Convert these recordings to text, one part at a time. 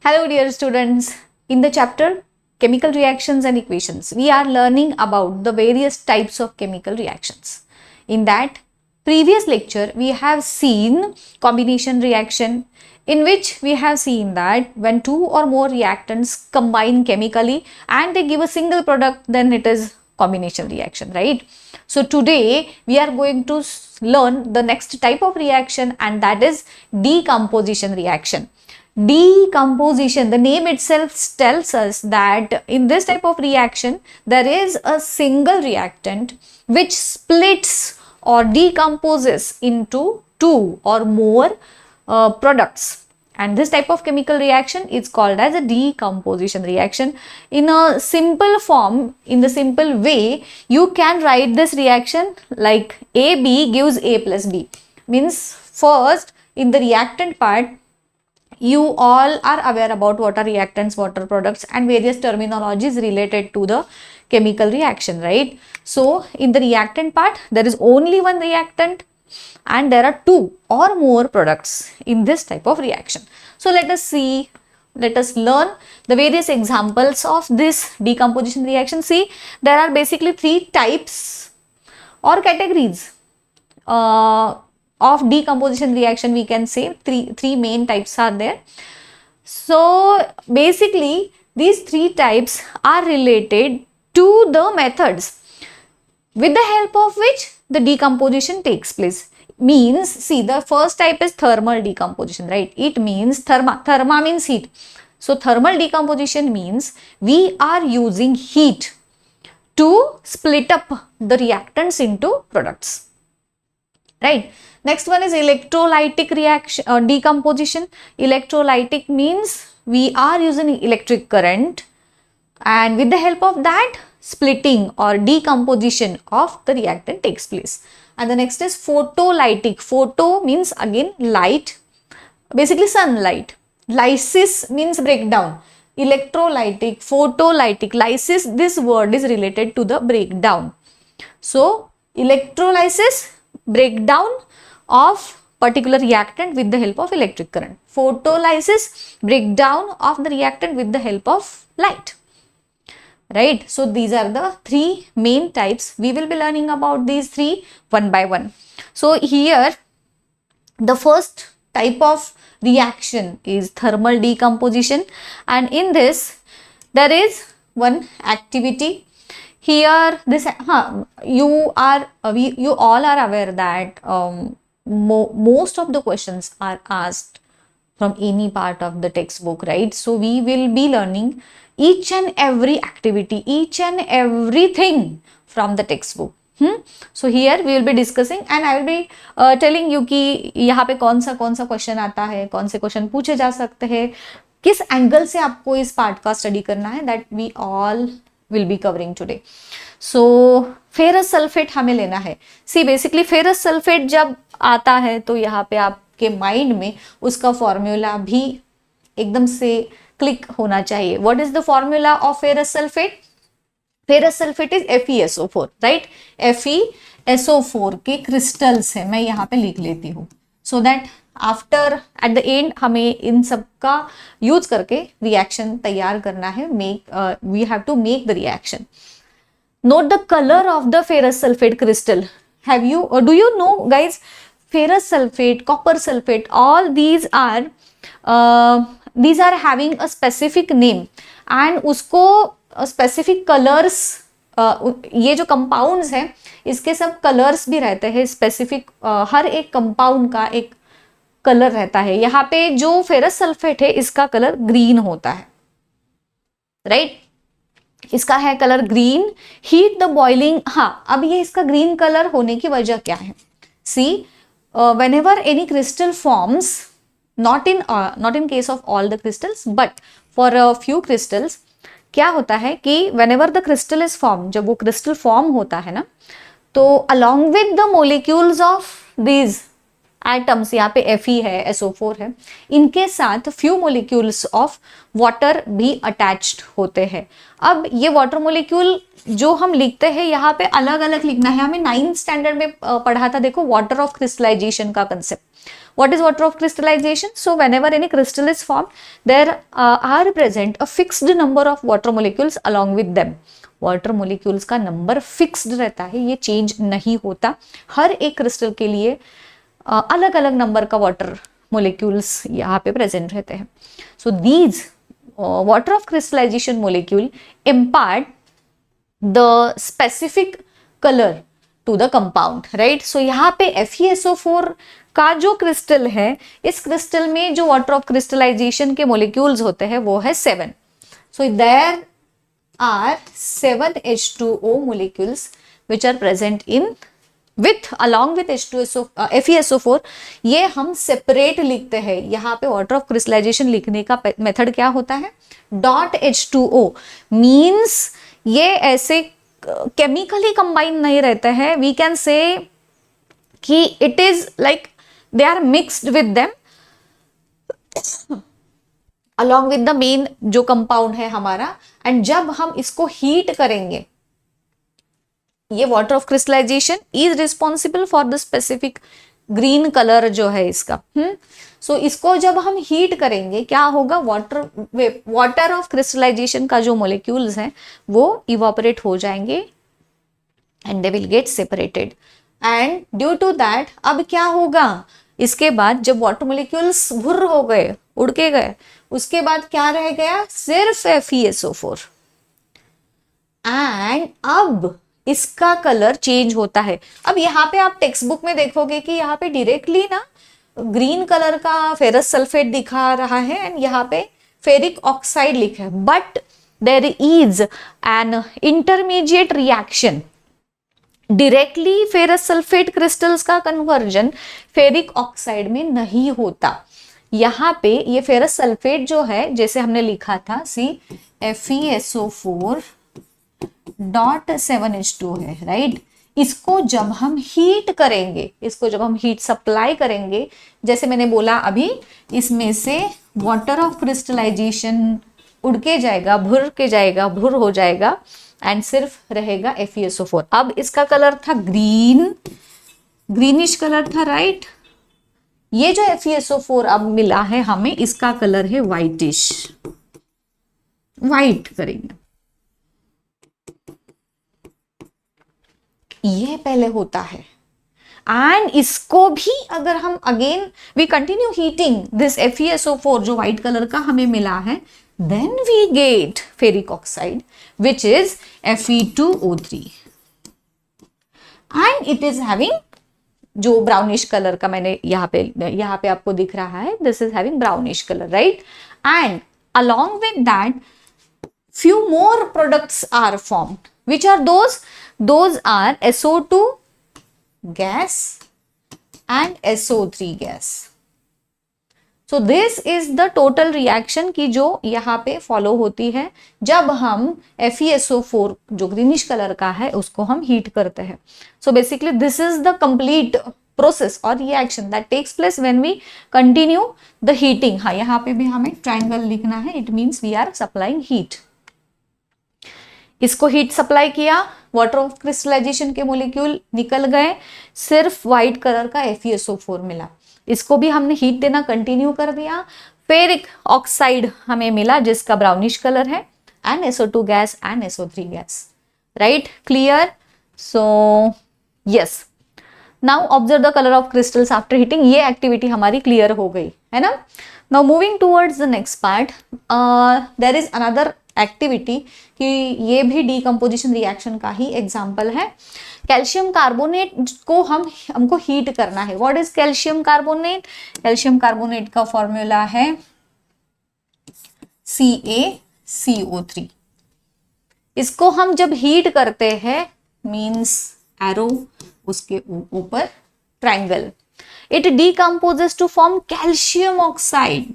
Hello dear students, in the chapter Chemical Reactions and Equations, we are learning about the various types of chemical reactions. In that previous lecture, we have seen combination reaction, in which we have seen that when two or more reactants combine chemically and they give a single product, then it is combination reaction, right? So today we are going to learn the next type of reaction, and that is decomposition reaction. Decomposition, the name itself tells us that in this type of reaction there is a single reactant which splits or decomposes into two or more products, and this type of chemical reaction is called as a decomposition reaction. In a simple form, in the simple way, you can write this reaction like AB gives A plus B. Means first, in the reactant part, you all are aware about what are reactants, what are products, and various terminologies related to the chemical reaction, right? So in the reactant part, there is only one reactant and there are two or more products in this type of reaction. So let us learn the various examples of this decomposition reaction. See, there are basically three types or categories of decomposition reaction. We can say three main types are there. So basically these three types are related to the methods with the help of which the decomposition takes place. Means, see, the first type is thermal decomposition, right? It means therma means heat. So thermal decomposition means we are using heat to split up the reactants into products, right? Next one is electrolytic reaction decomposition. Electrolytic means we are using electric current, and with the help of that, splitting or decomposition of the reactant takes place. And the next is photolytic. Photo means again light, basically sunlight. Lysis means breakdown. Electrolytic, photolytic, lysis, this word is related to the breakdown. So electrolysis, breakdown of particular reactant with the help of electric current. Photolysis, breakdown of the reactant with the help of light. Right? So these are the three main types. We will be learning about these three one by one. So here the first type of reaction is thermal decomposition, and in this there is one activity. Here this you all are aware that most of the questions are asked from any part of the textbook, right? So we will be learning each and every activity, each and everything from the textbook. So here we will be discussing, and I will be telling you कि यहाँ पे कौन सा question आता है, कौन से question पूछे जा सकते हैं, किस एंगल से आपको इस पार्ट का स्टडी करना है, that we all will be covering today. So ferrous sulphate हमें लेना है. सी बेसिकली फेरस सल्फेट जब आता है तो यहाँ पे आपके माइंड में उसका फॉर्मूला भी एकदम से क्लिक होना चाहिए. What is the formula of ferrous sulphate? Ferrous sulphate is FeSO4, right? FeSO4 के क्रिस्टल्स है, मैं यहाँ पे लिख लेती हूँ, so that after at the end हमें इन सब का यूज करके रिएक्शन तैयार करना है. We have to make the reaction. Note the color of the ferrous sulfate crystal. Do you know, guys, ferrous sulfate, copper sulfate, all these are having a specific name, and उसको specific colors, ये जो compounds हैं इसके सब colors भी रहते हैं specific. हर एक compound का एक color रहता है. यहाँ पे जो ferrous sulfate है इसका color green होता है, right? इसका है colour green. Heat the boiling. हाँ, अब ये इसका ग्रीन कलर होने की वजह क्या है? सी, whenever any crystal forms, not in case of all the crystals, but for a few crystals, क्या होता है कि whenever the crystal is formed, जब वो crystal form होता है ना, तो along with the molecules of these atoms, यहाँ पे Fe है, SO4 है, इनके साथ फ्यू मोलिक्यूल्स ऑफ वाटर भी अटैच्ड होते हैं। अब ये वाटर मोलिक्यूल जो हम लिखते हैं यहाँ पे अलग अलग लिखना है। हमें 9th स्टैंडर्ड में पढ़ा था, देखो, वाटर ऑफ क्रिस्टलाइजेशन का concept. What is water of crystallization? So whenever any crystal is formed, there are present a fixed number of water molecules along with them. Water molecules का number fixed रहता है, ये change नहीं होता। हर एक crystal के लिए अलग अलग नंबर का वाटर मोलिक्यूल्स यहाँ पे प्रेजेंट रहते हैं। So these water of crystallization molecule impart the specific colour to the compound, right. So यहाँ पे FeSO4 का जो क्रिस्टल है, इस क्रिस्टल में जो वाटर ऑफ क्रिस्टलाइजेशन के मोलिक्यूल्स होते हैं वो है 7। So there are 7 H2O molecules which are present in with along with FeSO4। ये हम सेपरेट लिखते हैं। यहाँ पे वाटर ऑफ क्रिस्टलाइजेशन लिखने का मेथड क्या होता है? .H2O मीन्स ये ऐसे केमिकली कंबाइन नहीं रहते हैं। We can say that it is like they are mixed with them along with the main जो कंपाउंड है हमारा। एंड जब हम इसको हीट करेंगे, ये water of crystallisation is responsible for the specific green colour जो है इसका। सो इसको जब हम हीट करेंगे क्या होगा? वाटर ऑफ क्रिस्टलाइजेशन का जो मोलिक्यूल्स हैं वो इवापोरेट हो जाएंगे and they will get separated. And due to that अब क्या होगा? इसके बाद जब वाटर मोलिक्यूल्स भुर्र हो गए, उड़ के गए, उसके बाद क्या रह गया? सिर्फ FeSO4। एंड अब इसका कलर चेंज होता है। अब यहाँ पे आप टेक्स्ट बुक में देखोगे कि यहाँ पे डायरेक्टली ना ग्रीन कलर का फेरस सल्फेट दिखा रहा है एंड यहाँ पे फेरिक ऑक्साइड लिखा है, but there is an intermediate reaction. Directly ferrous sulphate crystals का कन्वर्जन फेरिक ऑक्साइड में नहीं होता। यहाँ पे ये फेरस सल्फेट जो है, जैसे हमने लिखा था FeSO4.7H2 है, राइट। इसको जब हम हीट करेंगे, इसको जब हम हीट सप्लाई करेंगे, जैसे मैंने बोला अभी, इसमें से वाटर ऑफ क्रिस्टलाइजेशन उड़ के जाएगा, भुर हो जाएगा एंड सिर्फ रहेगा FeSO4। अब इसका कलर था ग्रीनिश कलर था, राइट। ये जो FeSO4 अब मिला है हमें, इसका कलर है व्हाइटिश, व्हाइट करेंगे। ये पहले होता है एंड इसको भी अगर हम again we continue heating this FeSO4 जो व्हाइट कलर का हमें मिला है, then we get ferric oxide which is Fe2O3 and it is having जो ब्राउनिश कलर का मैंने यहाँ पे आपको दिख रहा है, this is having brownish color, right? And along with that few more products are formed. Which are those? Those are SO2 gas and SO3 gas. So this is the total reaction की जो यहाँ पे follow होती है जब हम FeSO4 जो greenish colour का है उसको हम हीट करते हैं। So basically this is the complete process or reaction that takes place when we continue the heating। हाँ, यहाँ पे भी हमें triangle लिखना है, it means we are supplying heat। इसको हीट सप्लाई किया, वाटर ऑफ क्रिस्टलाइजेशन के मोलिक्यूल निकल गए, सिर्फ व्हाइट कलर का FeSO4 मिला। इसको भी हमने हीट देना कंटिन्यू कर दिया, फेरिक ऑक्साइड हमें मिला जिसका ब्राउनिश कलर है, and SO2 gas and SO3 gas, right, clear. So yes, now observe the colour of crystals after heating. ये एक्टिविटी हमारी क्लियर हो गई है ना। Now moving towards the next part, there is another activity कि ये भी डीकम्पोजिशन रिएक्शन का ही एग्जाम्पल है। कैल्शियम कार्बोनेट को हमको हीट करना है। What is calcium carbonate? Calcium carbonate का फॉर्मूला है CaCO3। इसको हम जब हीट करते हैं, मीन्स एरो उसके ऊपर triangle, it decomposes to form calcium oxide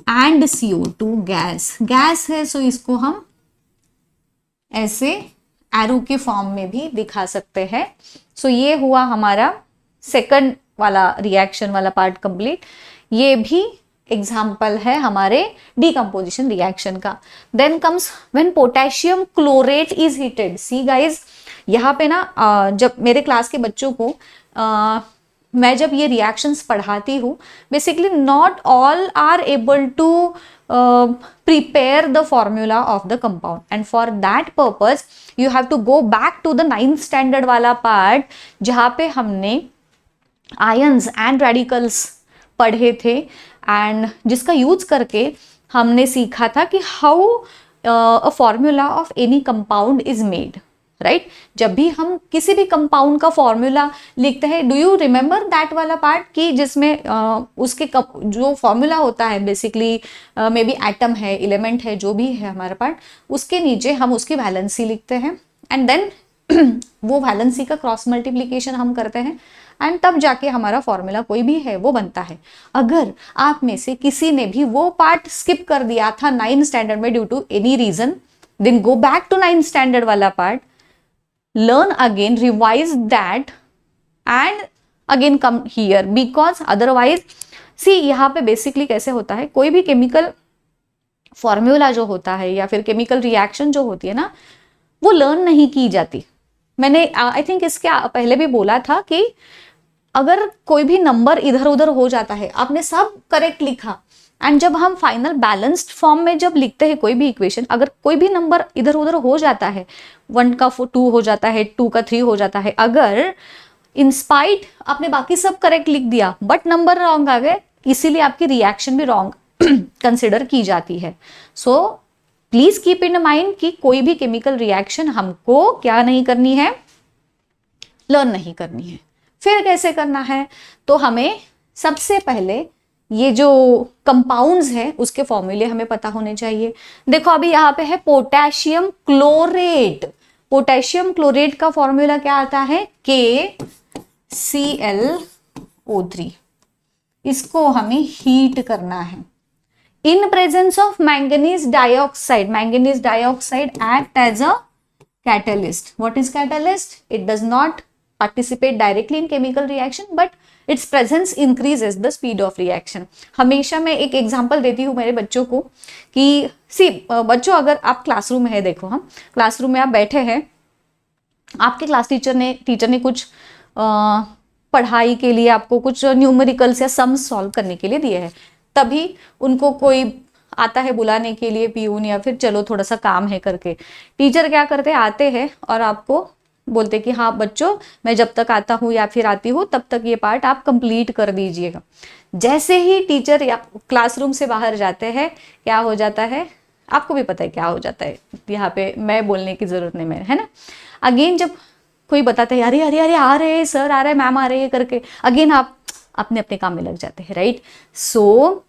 and CO2 gas है। सो इसको हम ऐसे एरो के फॉर्म में भी दिखा सकते हैं। सो ये हुआ हमारा सेकंड वाला रिएक्शन वाला पार्ट कंप्लीट, ये भी एग्जाम्पल है हमारे डीकम्पोजिशन रिएक्शन का। Then comes when potassium chlorate is heated. See guys, यहाँ पे ना जब मेरे क्लास के बच्चों को मैं जब ये रिएक्शंस पढ़ाती हूँ, basically not all are able to prepare the formula of the compound, and for that purpose you have to go back to the 9th standard वाला part जहाँ पे हमने आयंस एंड रेडिकल्स पढ़े थे, एंड जिसका use करके हमने सीखा था कि how a formula of any compound is made, right. जब भी हम किसी भी कंपाउंड का फॉर्मूला लिखते हैं, डू यू रिमेंबर दैट वाला पार्ट कि जिसमें उसके जो फॉर्मूला होता है बेसिकली मे बी एटम है, एलिमेंट है, जो भी है हमारा पार्ट, उसके नीचे हम उसकी वैलेंसी लिखते हैं एंड देन वो वैलेंसी का क्रॉस मल्टीप्लीकेशन हम करते हैं एंड तब जाके हमारा फॉर्मूला कोई भी है वो बनता है। अगर आप में से किसी ने भी वो पार्ट स्किप कर दिया था 9th स्टैंडर्ड में due to any reason, then go back to 9th standard वाला part, learn again, revise that and again come here, because otherwise see यहाँ पे बेसिकली कैसे होता है, कोई भी केमिकल फॉर्मूला जो होता है या फिर केमिकल रिएक्शन जो होती है ना, वो लर्न नहीं की जाती। मैंने आई थिंक इसके पहले भी बोला था कि अगर कोई भी नंबर इधर उधर हो जाता है, आपने सब करेक्ट लिखा एंड जब हम फाइनल बैलेंस्ड फॉर्म में जब लिखते हैं कोई भी इक्वेशन, अगर कोई भी नंबर इधर उधर हो जाता है, 1 का 2 हो जाता है, 2 का 3 हो जाता है, अगर इंस्पाइट आपने बाकी सब करेक्ट लिख दिया बट नंबर रॉन्ग आ गए, इसीलिए आपकी रिएक्शन भी रॉन्ग कंसिडर की जाती है। So please keep in mind कि कोई भी केमिकल रिएक्शन हमको क्या नहीं करनी है, लर्न नहीं करनी है। फिर कैसे करना है, तो हमें सबसे पहले ये जो कंपाउंड्स हैं उसके फॉर्मूले हमें पता होने चाहिए। देखो अभी यहाँ पे है पोटेशियम क्लोरेट। पोटेशियम क्लोरेट का फॉर्मूला क्या आता है, KClO3। इसको हमें हीट करना है in presence of manganese dioxide. Manganese dioxide act as a catalyst. What is catalyst? It does not participate directly in chemical reaction, but its presence increases the speed of reaction. हमेशा मैं एक example देती हूँ मेरे बच्चों को कि बच्चों, अगर आप क्लासरूम में है, देखो हम क्लासरूम में आप बैठे हैं, आपके क्लास टीचर ने कुछ पढ़ाई के लिए आपको कुछ न्यूमेरिकल्स या सम्स सॉल्व करने के लिए दिए हैं, तभी उनको कोई आता है बुलाने के लिए, पीयून या फिर चलो थोड़ा सा काम है करके, टीचर क्या करते आते हैं और आपको बोलते कि हाँ बच्चों, मैं जब तक आता हूँ या फिर आती हूँ तब तक ये पार्ट आप कंप्लीट कर दीजिएगा। जैसे ही टीचर या क्लासरूम से बाहर जाते हैं, क्या हो जाता है, आपको भी पता है क्या हो जाता है, यहाँ पे मैं बोलने की जरूरत नहीं है ना। अगेन जब कोई बताता है अरे अरे अरे आ रहे हैं सर, आ रहे हैं मैम, आ रहे हैं करके, अगेन आप अपने अपने काम में लग जाते हैं, राइट। सो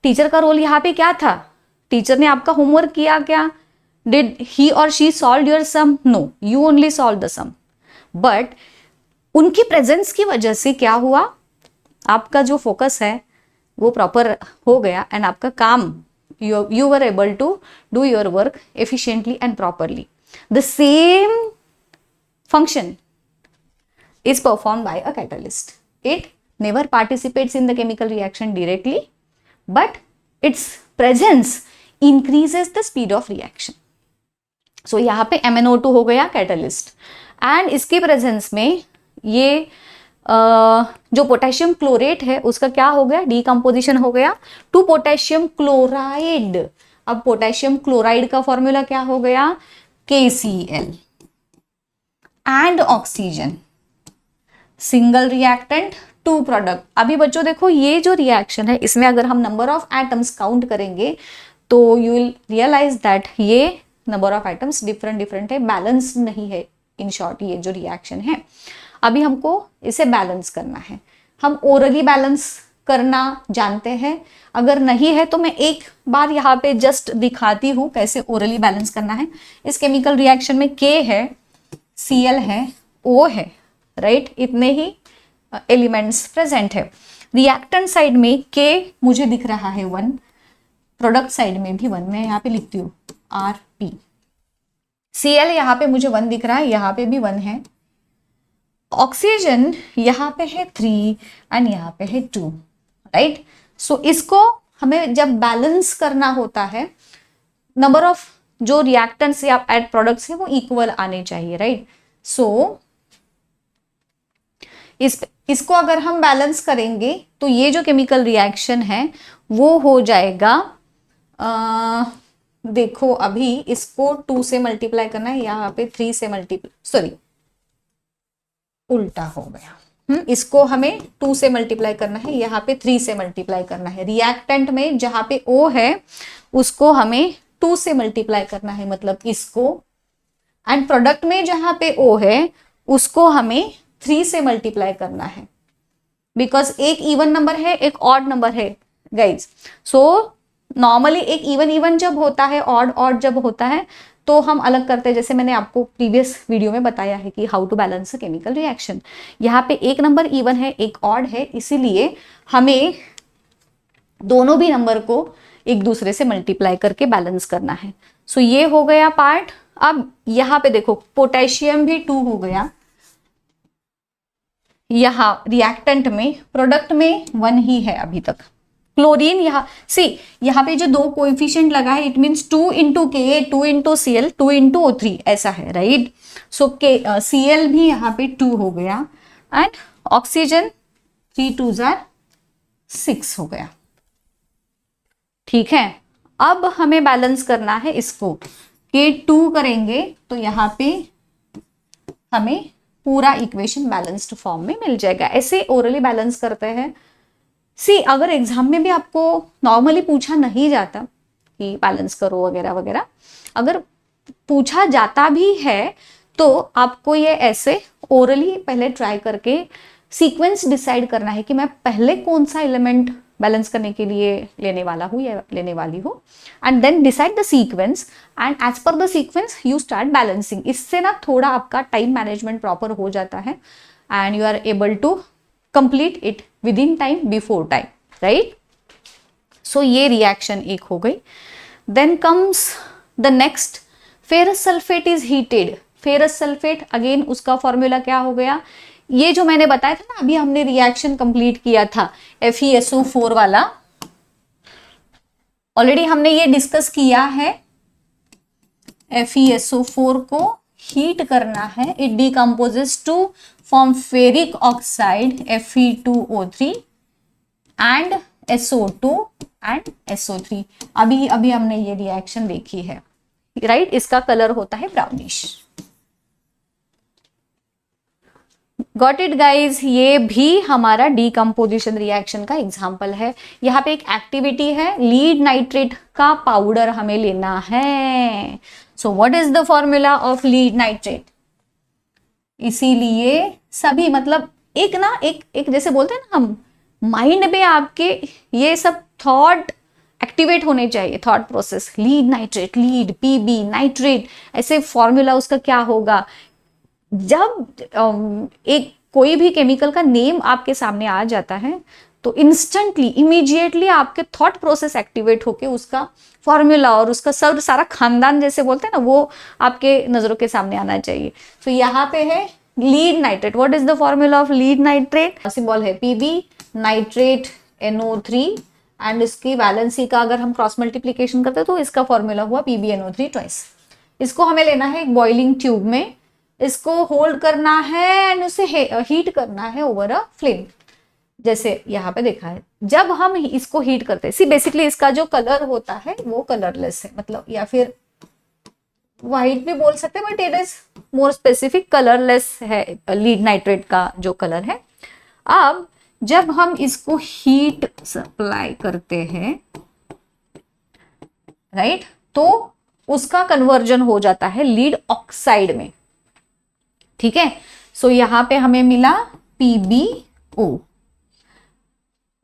टीचर का रोल यहाँ पे क्या था, टीचर ने आपका होमवर्क किया क्या, डिड ही और she solve your sum, no, you only solve the sum, but उनकी प्रेजेंस की वजह से क्या हुआ, आपका जो फोकस है वो प्रॉपर हो गया एंड आपका काम, you were able to do your work efficiently and properly. The same function is performed by a catalyst. It never participates in the chemical reaction directly, but its presence increases the speed of reaction. So यहाँ पे MnO2 हो गया catalyst, and इसकी presence में ये जो potassium chlorate है उसका क्या हो गया, डीकम्पोजिशन हो गया टू पोटेशियम क्लोराइड। अब पोटेशियम क्लोराइड का फॉर्मूला क्या हो गया, KCl and oxygen, single reactant to product. अभी बच्चों देखो ये जो रिएक्शन है इसमें अगर हम नंबर ऑफ एटम्स काउंट करेंगे तो यू विल रियलाइज दैट ये नंबर ऑफ एटम्स डिफरेंट है, बैलेंस नहीं है। इन शॉर्ट ये जो रिएक्शन है अभी हमको इसे बैलेंस करना है। हम ओरली बैलेंस करना जानते हैं, अगर नहीं है तो मैं एक बार यहाँ पे जस्ट दिखाती हूँ कैसे ओरली बैलेंस करना है। इस केमिकल रिएक्शन में K है, Cl है, O है, राइट, इतने ही एलिमेंट्स प्रेजेंट है। रिएक्टेंट साइड में K मुझे दिख रहा है 1, प्रोडक्ट साइड में भी 1, मैं यहाँ पे लिखती हूँ Rp। Cl यहाँ पे मुझे 1 दिख रहा है, यहाँ पे भी 1 है, ऑक्सीजन यहाँ पे है 3 एंड यहाँ पे है 2, राइट। सो इसको हमें जब बैलेंस करना होता है, नंबर ऑफ जो रिएक्टेंट्स या एड प्रोडक्ट्स है वो इक्वल आने चाहिए, राइट। सो इसको अगर हम बैलेंस करेंगे तो ये जो केमिकल रिएक्शन है वो हो जाएगा, देखो अभी इसको 2 से मल्टीप्लाई करना है, यहाँ पे 3 से मल्टीप्लाई, सॉरी उल्टा हो गया। इसको हमें 2 से मल्टीप्लाई करना है, यहाँ पे 3 से मल्टीप्लाई करना है। रिएक्टेंट में जहां पे O है उसको हमें 2 से मल्टीप्लाई करना है, मतलब इसको, एंड प्रोडक्ट में जहां पे O है उसको हमें 3 से मल्टीप्लाई करना है, बिकॉज एक इवन नंबर है एक ऑड नंबर है गाइज। सो नॉर्मली एक इवन जब होता है, ऑड जब होता है तो हम अलग करते हैं, जैसे मैंने आपको प्रीवियस वीडियो में बताया है कि how to balance a chemical reaction. यहाँ पे एक नंबर इवन है एक ऑड है, इसीलिए हमें दोनों भी नंबर को एक दूसरे से मल्टीप्लाई करके बैलेंस करना है। सो ये हो गया पार्ट। अब यहाँ पे देखो पोटेशियम भी 2 हो गया, यहाँ रिएक्टेंट में, प्रोडक्ट में 1 ही है अभी तक। क्लोरीन यहाँ पे जो 2 कोएफिशिएंट लगा है, इट मीन्स 2 इंटू के, 2 इंटू Cl, 2 इंटू O3 ऐसा है, राइट। सो Cl भी यहाँ पे 2 हो गया एंड ऑक्सीजन 3 2 6 हो गया, ठीक है। अब हमें बैलेंस करना है इसको, K2 करेंगे तो यहाँ पे हमें पूरा इक्वेशन बैलेंस्ड फॉर्म में मिल जाएगा। ऐसे ओरली बैलेंस करते हैं। अगर एग्जाम में भी आपको नॉर्मली पूछा नहीं जाता कि बैलेंस करो वगैरह वगैरह, अगर पूछा जाता भी है तो आपको ये ऐसे ओरली पहले ट्राई करके सीक्वेंस डिसाइड करना है कि मैं पहले कौन सा एलिमेंट बैलेंस करने के लिए लेने वाला हूँ या लेने वाली हूँ, and then decide the sequence and as per the sequence you start balancing. इससे ना थोड़ा आपका टाइम मैनेजमेंट प्रॉपर हो जाता है and you are able to complete it within time, before time, right. So ये रिएक्शन एक हो गई। Then comes the next, ferrous sulphate is heated. Ferrous sulphate again उसका फॉर्मूला क्या हो गया, ये जो मैंने बताया था ना, अभी हमने रिएक्शन कंप्लीट किया था FeSO4 वाला, ऑलरेडी हमने ये डिस्कस किया है। FeSO4 को हीट करना है, it decomposes to form ferric oxide Fe2O3 and SO2 and SO3। अभी हमने ये रिएक्शन देखी है, राइट। इसका कलर होता है ब्राउनिश। गॉट इट गाइज, ये भी हमारा डीकम्पोजिशन रिएक्शन का एग्जाम्पल है। यहाँ पे एक एक्टिविटी है, लीड नाइट्रेट का पाउडर हमें लेना है। So what is the formula of lead nitrate. इसीलिए सभी मतलब एक जैसे बोलते हैं ना हम, माइंड में आपके ये सब थॉट एक्टिवेट होने चाहिए, thought process. Lead nitrate, lead PB nitrate, ऐसे फॉर्मूला उसका क्या होगा। जब एक कोई भी केमिकल का नेम आपके सामने आ जाता है तो इंस्टेंटली इमीडिएटली आपके थॉट प्रोसेस एक्टिवेट होके उसका फॉर्मूला और उसका सब सारा खानदान जैसे बोलते हैं ना, वो आपके नजरों के सामने आना चाहिए। तो यहाँ पे है lead nitrate. What is the formula of lead nitrate, symbol है PB, नाइट्रेट NO3 एंड इसकी वैलेंसी का अगर हम क्रॉस मल्टीप्लीकेशन करते हैं तो इसका फॉर्मूला हुआ PbNO3 ट्वाइस। इसको हमें लेना है एक बॉइलिंग ट्यूब में, इसको होल्ड करना है एंड उसे हीट करना है ओवर अ फ्लेम। जैसे यहाँ पे देखा है, जब हम इसको हीट करते हैं, बेसिकली इसका जो कलर होता है वो कलरलेस है, मतलब या फिर व्हाइट भी बोल सकते हैं, but it is more specific, colourless है लीड नाइट्रेट का जो कलर है। अब जब हम इसको हीट सप्लाई करते हैं, राइट, तो उसका कन्वर्जन हो जाता है लीड ऑक्साइड में, ठीक है। सो यहां पे हमें मिला PbO।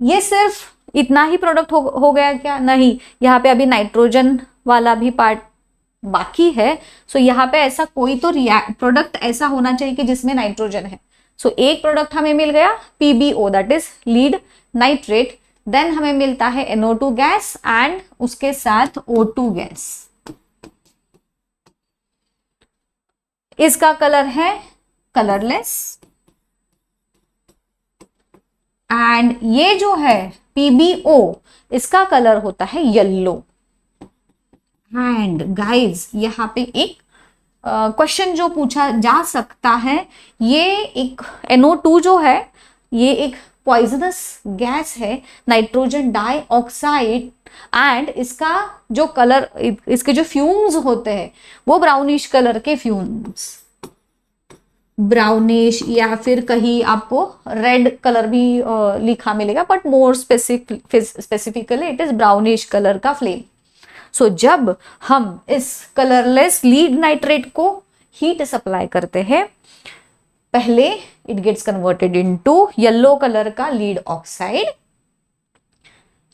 ये सिर्फ इतना ही प्रोडक्ट हो गया क्या, नहीं, यहाँ पे अभी नाइट्रोजन वाला भी पार्ट बाकी है। सो यहाँ पे ऐसा कोई तो प्रोडक्ट ऐसा होना चाहिए कि जिसमें नाइट्रोजन है। सो एक प्रोडक्ट हमें मिल गया PbO, that is lead nitrate. देन हमें मिलता है NO2 गैस एंड उसके साथ O2 गैस। इसका कलर है कलरलेस एंड ये जो है PbO, इसका कलर होता है येलो। एंड गाइज यहाँ पे एक क्वेश्चन जो पूछा जा सकता है, ये एक NO2 जो है ये एक पॉइजनस गैस है, नाइट्रोजन डाइऑक्साइड, एंड इसका जो कलर, इसके जो फ्यूम्स होते हैं वो ब्राउनिश कलर के फ्यूम्स, ब्राउनिश या फिर कहीं आपको रेड कलर भी लिखा मिलेगा, but more specifically it is brownish colour का फ्लेम। सो जब हम इस कलरलेस लीड नाइट्रेट को हीट सप्लाई करते हैं, पहले it gets converted into yellow colour का lead oxide,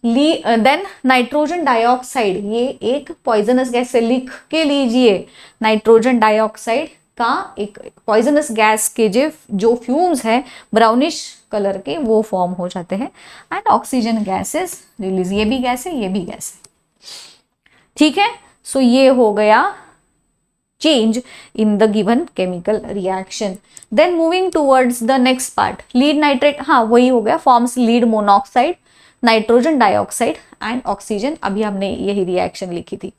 then nitrogen dioxide, ये एक पॉइजनस गैस से लिख के लीजिए, नाइट्रोजन डाइऑक्साइड का एक पॉइजनस गैस के जो फ्यूम्स है ब्राउनिश कलर के, वो फॉर्म हो जाते हैं, एंड ऑक्सीजन गैसेस रिलीज, ये भी गैस है, ये भी गैस है, ठीक है। सो ये हो गया change in the given chemical reaction. Then moving towards the next part, lead nitrate, हाँ वही हो गया, forms lead monoxide, nitrogen dioxide and oxygen, अभी हमने यही रिएक्शन लिखी थी।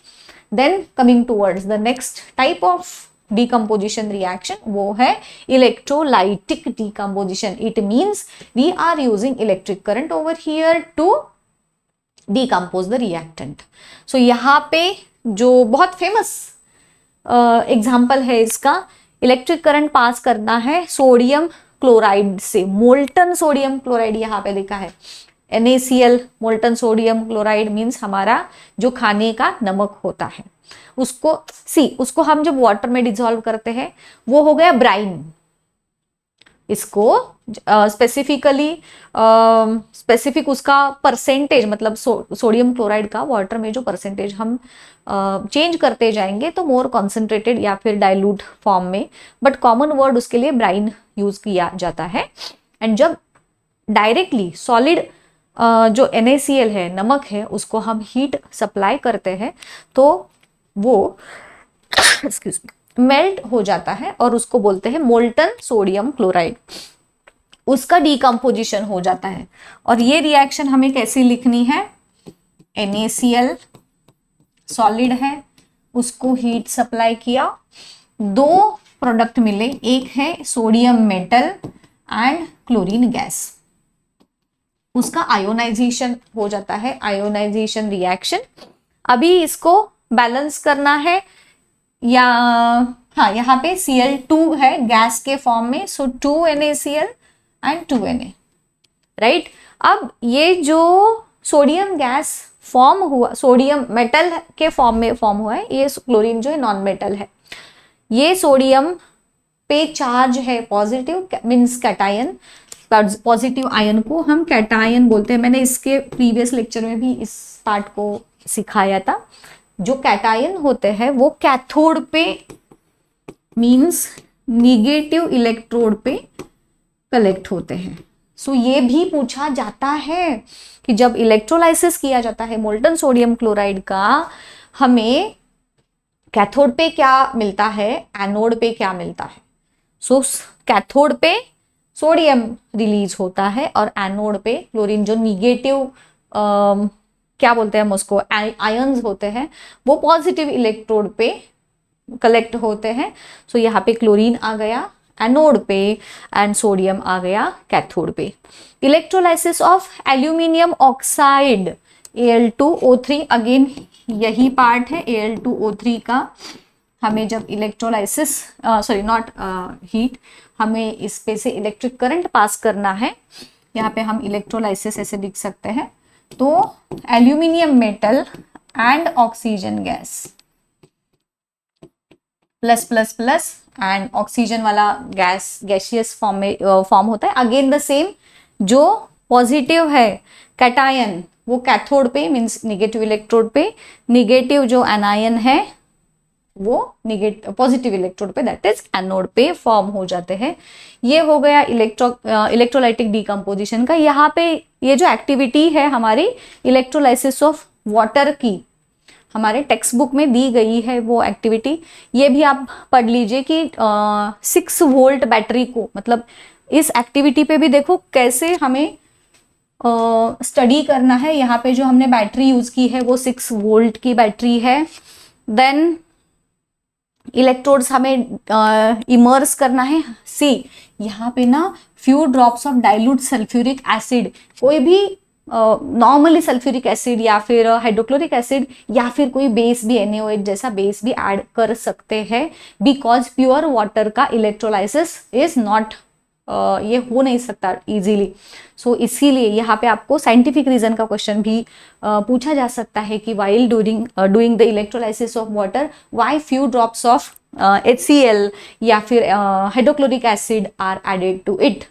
Then coming towards the next type of decomposition reaction, वो है electrolytic decomposition. It means we are using electric current over here to decompose the reactant. So यहाँ पे जो बहुत फेमस एग्जाम्पल है इसका, इलेक्ट्रिक करंट पास करना है सोडियम क्लोराइड से, मोल्टन सोडियम क्लोराइड यहाँ पे लिखा है NaCl, molten sodium chloride means हमारा जो खाने का नमक होता है, उसको हम जब वाटर में डिजोल्व करते हैं वो हो गया ब्राइन। इसको स्पेसिफिक उसका परसेंटेज, मतलब सोडियम क्लोराइड का वाटर में जो परसेंटेज हम चेंज करते जाएंगे तो मोर कॉन्सेंट्रेटेड या फिर डाइल्यूट फॉर्म में, बट कॉमन वर्ड उसके लिए ब्राइन यूज किया जाता है। एंड जब डायरेक्टली सॉलिड जो NaCl है, नमक है, उसको हम हीट सप्लाई करते हैं तो वो एक्सक्यूज मी मेल्ट हो जाता है और उसको बोलते हैं मोल्टन सोडियम क्लोराइड, उसका डिकम्पोजिशन हो जाता है। और ये रिएक्शन हमें कैसी लिखनी है, NaCl सॉलिड है, उसको हीट सप्लाई किया, दो प्रोडक्ट मिले, एक है sodium metal and chlorine gas, उसका आयोनाइजेशन हो जाता है, आयोनाइजेशन रिएक्शन। अभी इसको बैलेंस करना है, या हाँ यहाँ पे Cl2 है गैस के फॉर्म में, सो 2 NaCl एंड 2 Na, राइट। अब ये जो सोडियम गैस फॉर्म हुआ, सोडियम मेटल के फॉर्म में फॉर्म हुआ है, ये क्लोरीन जो है नॉन मेटल है, ये सोडियम पे चार्ज है positive, means cation, positive ion को हम कैटायन बोलते हैं। मैंने इसके प्रीवियस लेक्चर में भी इस पार्ट को सिखाया था। जो कैटायन होते हैं वो कैथोड पे, मीन्स निगेटिव इलेक्ट्रोड पे कलेक्ट होते हैं। सो ये भी पूछा जाता है कि जब इलेक्ट्रोलाइसिस किया जाता है मोल्टन सोडियम क्लोराइड का, हमें कैथोड पे क्या मिलता है, एनोड पे क्या मिलता है। सो कैथोड पे सोडियम रिलीज होता है और एनोड पे क्लोरीन, जो निगेटिव क्या बोलते हैं हम उसको, आयंस होते हैं, वो पॉजिटिव इलेक्ट्रोड पे कलेक्ट होते हैं। सो यहाँ पे क्लोरीन आ गया एनोड पे एंड सोडियम आ गया कैथोड पे। Electrolysis of aluminium oxide Al2O3, again यही पार्ट है Al2O3 का। हमें जब इलेक्ट्रोलाइसिस सॉरी नॉट हीट, हमें इस पे से इलेक्ट्रिक करंट पास करना है, यहाँ पे हम इलेक्ट्रोलाइसिस ऐसे लिख सकते हैं। तो aluminium metal and oxygen gas plus plus plus and oxygen वाला गैस गैसियस फॉर्म में फॉर्म होता है। अगेन द सेम, जो पॉजिटिव है कैटायन वो कैथोड पे मीन्स निगेटिव इलेक्ट्रोड पे, निगेटिव जो एनायन है वो पॉजिटिव इलेक्ट्रोड पे दैट इज एनोड पे फॉर्म हो जाते हैं। ये हो गया इलेक्ट्रोलाइटिक डिकम्पोजिशन का। यहाँ पे ये जो एक्टिविटी है हमारी इलेक्ट्रोलाइसिस ऑफ वाटर की, हमारे टेक्स्ट बुक में दी गई है वो एक्टिविटी। ये भी आप पढ़ लीजिए कि 6 वोल्ट बैटरी को, मतलब इस एक्टिविटी पे भी देखो कैसे हमें स्टडी करना है। यहाँ पे जो हमने बैटरी यूज की है वो 6 वोल्ट की बैटरी है। देन इलेक्ट्रोड्स हमें इमर्स करना है। सी यहाँ पे ना few drops of dilute sulphuric acid, कोई भी नॉर्मली सल्फ्यूरिक एसिड या फिर हाइड्रोक्लोरिक एसिड या फिर कोई बेस भी NaOH जैसा बेस भी ऐड कर सकते हैं, बिकॉज प्योर वाटर का इलेक्ट्रोलाइसिस इज नॉट, ये हो नहीं सकता इजीली। सो इसीलिए यहाँ पे आपको साइंटिफिक रीजन का क्वेश्चन भी पूछा जा सकता है कि while doing the electrolysis of water why few drops of HCl या फिर hydrochloric acid are added to it.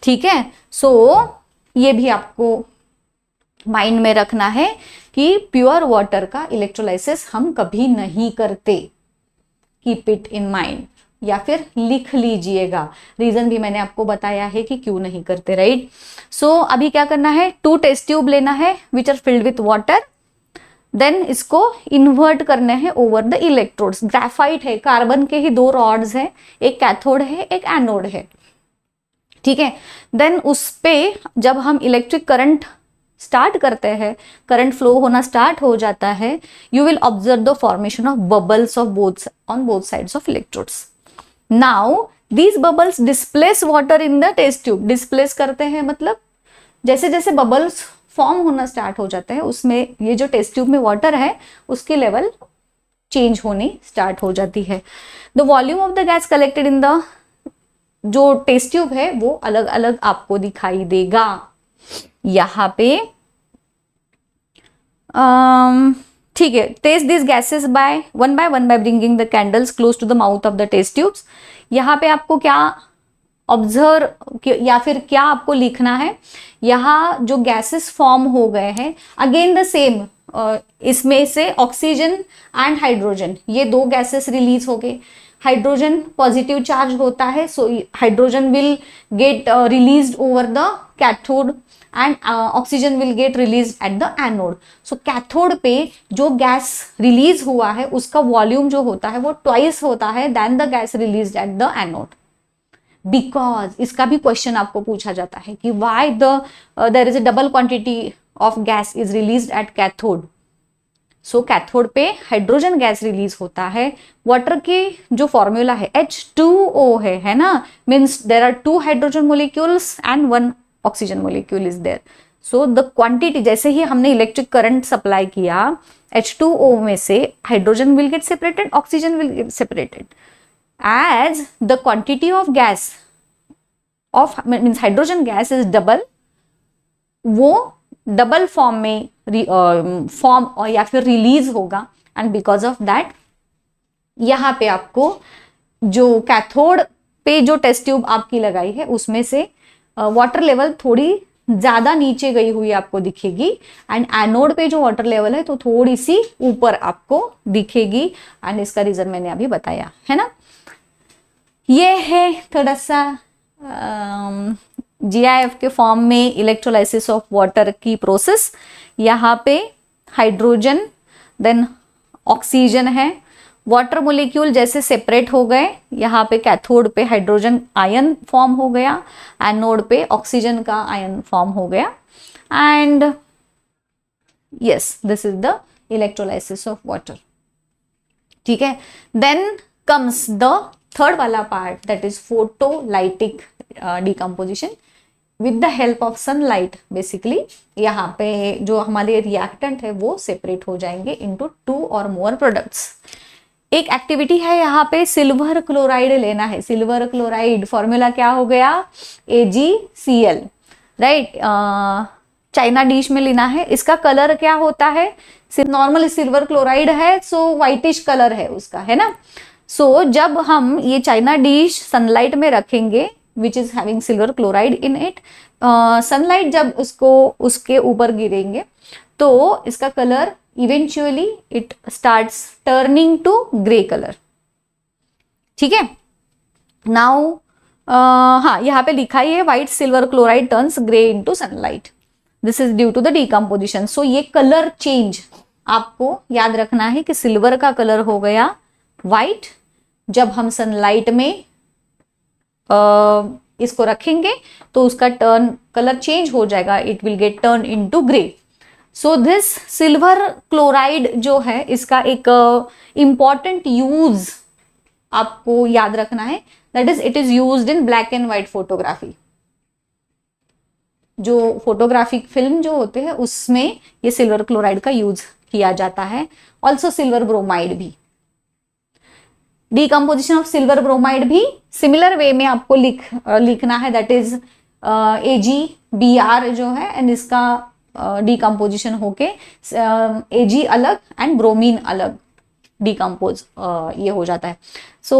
ठीक है, सो ये भी आपको माइंड में रखना है कि प्योर वाटर का इलेक्ट्रोलाइसिस हम कभी नहीं करते। कीप इट इन माइंड, या फिर लिख लीजिएगा। रीजन भी मैंने आपको बताया है कि क्यों नहीं करते, राइट। सो अभी क्या करना है, 2 टेस्ट ट्यूब लेना है which are filled with water, then इसको इन्वर्ट करने हैं ओवर द इलेक्ट्रोड्स। ग्रेफाइट है, कार्बन के ही 2 रॉड्स हैं, एक कैथोड है एक एनोड है। ठीक है, देन उस पे जब हम इलेक्ट्रिक करंट स्टार्ट करते हैं, करंट फ्लो होना स्टार्ट हो जाता है, you will observe the formation of bubbles of both sides of electrodes. Now these bubbles displace water in the test tube. Displace करते हैं मतलब जैसे जैसे बबल्स फॉर्म होना स्टार्ट हो जाता है, उसमें ये जो टेस्ट ट्यूब में वाटर है उसकी लेवल चेंज होनी स्टार्ट हो जाती है। The volume of the gas collected in the, जो टेस्ट ट्यूब है वो अलग अलग आपको दिखाई देगा यहाँ पे। ठीक है, test this gases by one by bringing the candles close to the mouth of the test tubes. यहाँ पे आपको क्या ऑब्जर्व या फिर क्या आपको लिखना है, यहाँ जो गैसेस फॉर्म हो गए हैं, अगेन द सेम, इसमें से ऑक्सीजन एंड हाइड्रोजन, ये 2 गैसेस रिलीज हो गए। हाइड्रोजन पॉजिटिव चार्ज होता है, so hydrogen will get released over the cathode and oxygen will get release at the anode. So cathode पे जो गैस रिलीज हुआ है उसका वॉल्यूम जो होता है वो ट्वाइस होता है then the gas release at the anode. Because इसका भी क्वेश्चन आपको पूछा जाता है कि why there is a double quantity of gas is release at cathode. So cathode पे हाइड्रोजन गैस रिलीज होता है। वाटर के जो फॉर्मूला है H2O है ना, means there are 2 hydrogen molecules and 1 oxygen molecule is there. So the quantity, जैसे ही हमने इलेक्ट्रिक करंट सप्लाई किया, H2O में से hydrogen will get separated, oxygen will get separated. as the quantity of gas of means hydrogen gas is double, वो double form में form और या फिर रिलीज होगा, एंड बिकॉज ऑफ दैट यहाँ पे आपको जो कैथोड पे जो टेस्ट ट्यूब आपकी लगाई है उसमें से वाटर लेवल थोड़ी ज्यादा नीचे गई हुई आपको दिखेगी, एंड एनोड पे जो वाटर लेवल है तो थोड़ी सी ऊपर आपको दिखेगी, एंड इसका रीजन मैंने अभी बताया है ना। ये है थोड़ा सा GIF के फॉर्म में इलेक्ट्रोलाइसिस ऑफ वाटर की प्रोसेस। यहाँ पे हाइड्रोजन देन ऑक्सीजन है, वाटर मोलिक्यूल जैसे सेपरेट हो गए, यहाँ पे कैथोड पे हाइड्रोजन आयन फॉर्म हो गया, एनोड पे ऑक्सीजन का आयन फॉर्म हो गया, and yes this is the electrolysis of water. ठीक है, देन कम्स द थर्ड वाला part, that is photolytic decomposition with the help of sunlight. Basically यहाँ पे जो हमारे रिएक्टेंट है वो सेपरेट हो जाएंगे इनटू 2 और मोर प्रोडक्ट्स। एक एक्टिविटी है यहाँ पे सिल्वर क्लोराइड लेना है। सिल्वर क्लोराइड फॉर्मूला क्या हो गया, AgCl, राइट। चाइना डिश में लेना है। इसका कलर क्या होता है, नॉर्मल सिल्वर क्लोराइड है, सो व्हाइटिश कलर है उसका, है ना। सो जब हम ये चाइना डिश सनलाइट में रखेंगे which is having silver chloride in it, sunlight जब उसको उसके ऊपर गिरेंगे तो इसका colour eventually it starts turning to grey colour. ठीक है, नाउ हाँ यहाँ पे लिखा ही है white silver chloride turns grey into sunlight, this is due to the decomposition. So ये कलर चेंज आपको याद रखना है कि सिल्वर का कलर हो गया व्हाइट जब हम सनलाइट में इसको रखेंगे तो उसका टर्न कलर चेंज हो जाएगा, it will get turn into grey. So this silver chloride जो है इसका एक इंपॉर्टेंट यूज आपको याद रखना है, that is it is used in black and white photography. जो फोटोग्राफिक फिल्म जो होते हैं उसमें ये सिल्वर क्लोराइड का यूज किया जाता है। ऑल्सो सिल्वर ब्रोमाइड भी, डिकम्पोजिशन ऑफ सिल्वर ब्रोमाइड भी सिमिलर वे में आपको लिखना है, दैट इज AgBr जो है, एंड इसका डिकम्पोजिशन होके Ag अलग एंड ब्रोमीन अलग डिकम्पोज ये हो जाता है। सो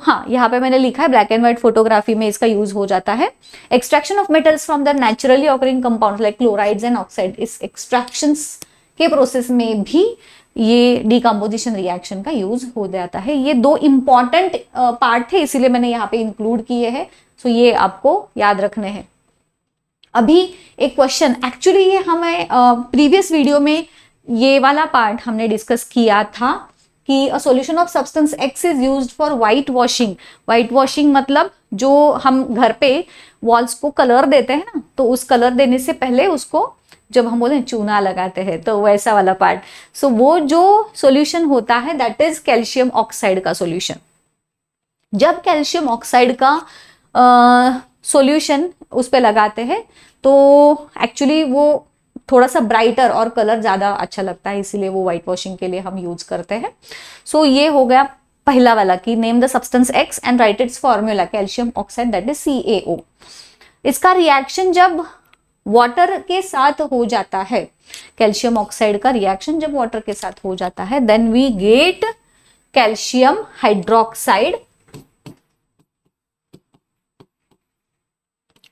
हाँ, यहाँ पे मैंने लिखा है ब्लैक एंड व्हाइट फोटोग्राफी में इसका यूज हो जाता है। Extraction of metals from the naturally occurring compounds like chlorides and oxide, इस एक्सट्रैक्शंस के प्रोसेस में भी ये डिकम्पोजिशन रिएक्शन का यूज हो जाता है। ये दो इंपॉर्टेंट पार्ट थे, इसीलिए मैंने यहाँ पे इंक्लूड किए हैं। सो ये आपको याद रखने हैं। अभी एक क्वेश्चन, एक्चुअली ये हमें प्रीवियस वीडियो में ये वाला पार्ट हमने डिस्कस किया था कि a solution of substance X is used for white washing. White washing मतलब जो हम घर पे वॉल्स को कलर देते हैं ना, तो उस कलर देने से पहले उसको जब हम बोले चूना लगाते हैं, तो वैसा वाला पार्ट। सो वो जो सॉल्यूशन होता है दैट इज कैल्शियम ऑक्साइड का सॉल्यूशन। जब कैल्शियम ऑक्साइड का सॉल्यूशन उस पे लगाते हैं तो एक्चुअली वो थोड़ा सा ब्राइटर और कलर ज्यादा अच्छा लगता है, इसीलिए वो व्हाइट वॉशिंग के लिए हम यूज करते हैं। सो ये हो गया पहला वाला कि name the substance X and write its formula calcium oxide that is CaO। इसका रिएक्शन जब वाटर के साथ हो जाता है, कैल्शियम ऑक्साइड का रिएक्शन जब वाटर के साथ हो जाता है, then we get calcium hydroxide.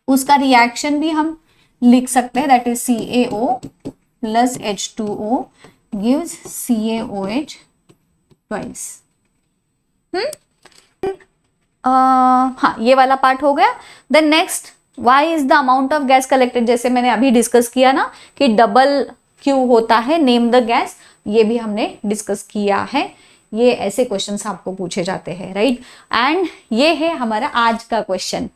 उसका रिएक्शन भी हम लिख सकते हैं, that is CaO plus H2O gives CaOH twice. हाँ, ये वाला पार्ट हो गया। Then next, why is the amount of gas collected, जैसे मैंने अभी डिस्कस किया ना कि डबल क्यू होता है, नेम द गैस, ये भी हमने डिस्कस किया है। ये ऐसे क्वेश्चंस आपको पूछे जाते हैं, राइट। एंड ये है हमारा आज का क्वेश्चन।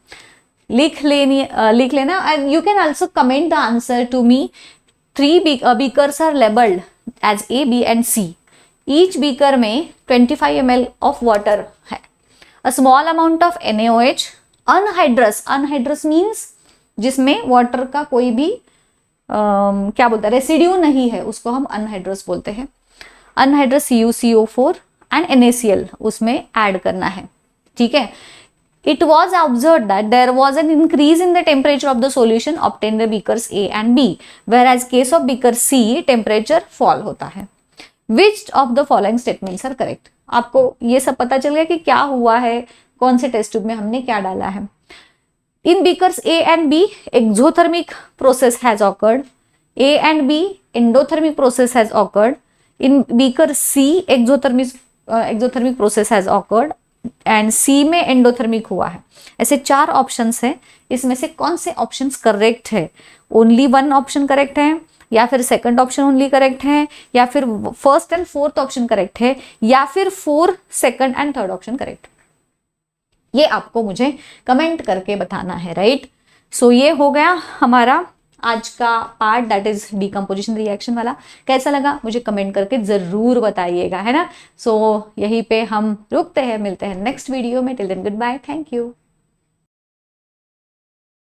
लिख लेना and you can also comment the answer to me. 3 beakers are labeled as A, B and C. Each beaker में 25 ml of water है। A small amount of NaOH, anhydrous means जिसमें वाटर का कोई भी क्या बोलते हैं रेसिड्यू नहीं है, उसको हम अनहाइड्रस बोलते हैं। अनहाइड्रस CuCO4 एंड NaCl उसमें ऐड करना है, ठीक है। It was observed that there was an increase in the temperature of the solution obtained in beakers A and B, whereas case of beaker C temperature fall होता है। Which of the following statements are correct? आपको ये सब पता चल गया कि क्या हुआ है, कौन से टेस्ट ट्यूब में हमने क्या डाला है। In beakers A and B, exothermic process has occurred. A and B, endothermic process has occurred. In beaker C, exothermic process has occurred. And C में एंडोथर्मिक हुआ है। ऐसे 4 ऑप्शंस हैं, इसमें से कौन से ऑप्शंस करेक्ट है? ओनली 1 ऑप्शन करेक्ट है, या फिर सेकंड ऑप्शन ओनली करेक्ट है, या फिर first and fourth option correct है, या फिर 4 second and third option correct? ये आपको मुझे कमेंट करके बताना है, राइट। सो ये हो गया हमारा आज का part, that is decomposition reaction वाला। कैसा लगा मुझे कमेंट करके जरूर बताइएगा, है ना। सो यहीं पे हम रुकते हैं, मिलते हैं नेक्स्ट वीडियो में। Till then good bye, thank you.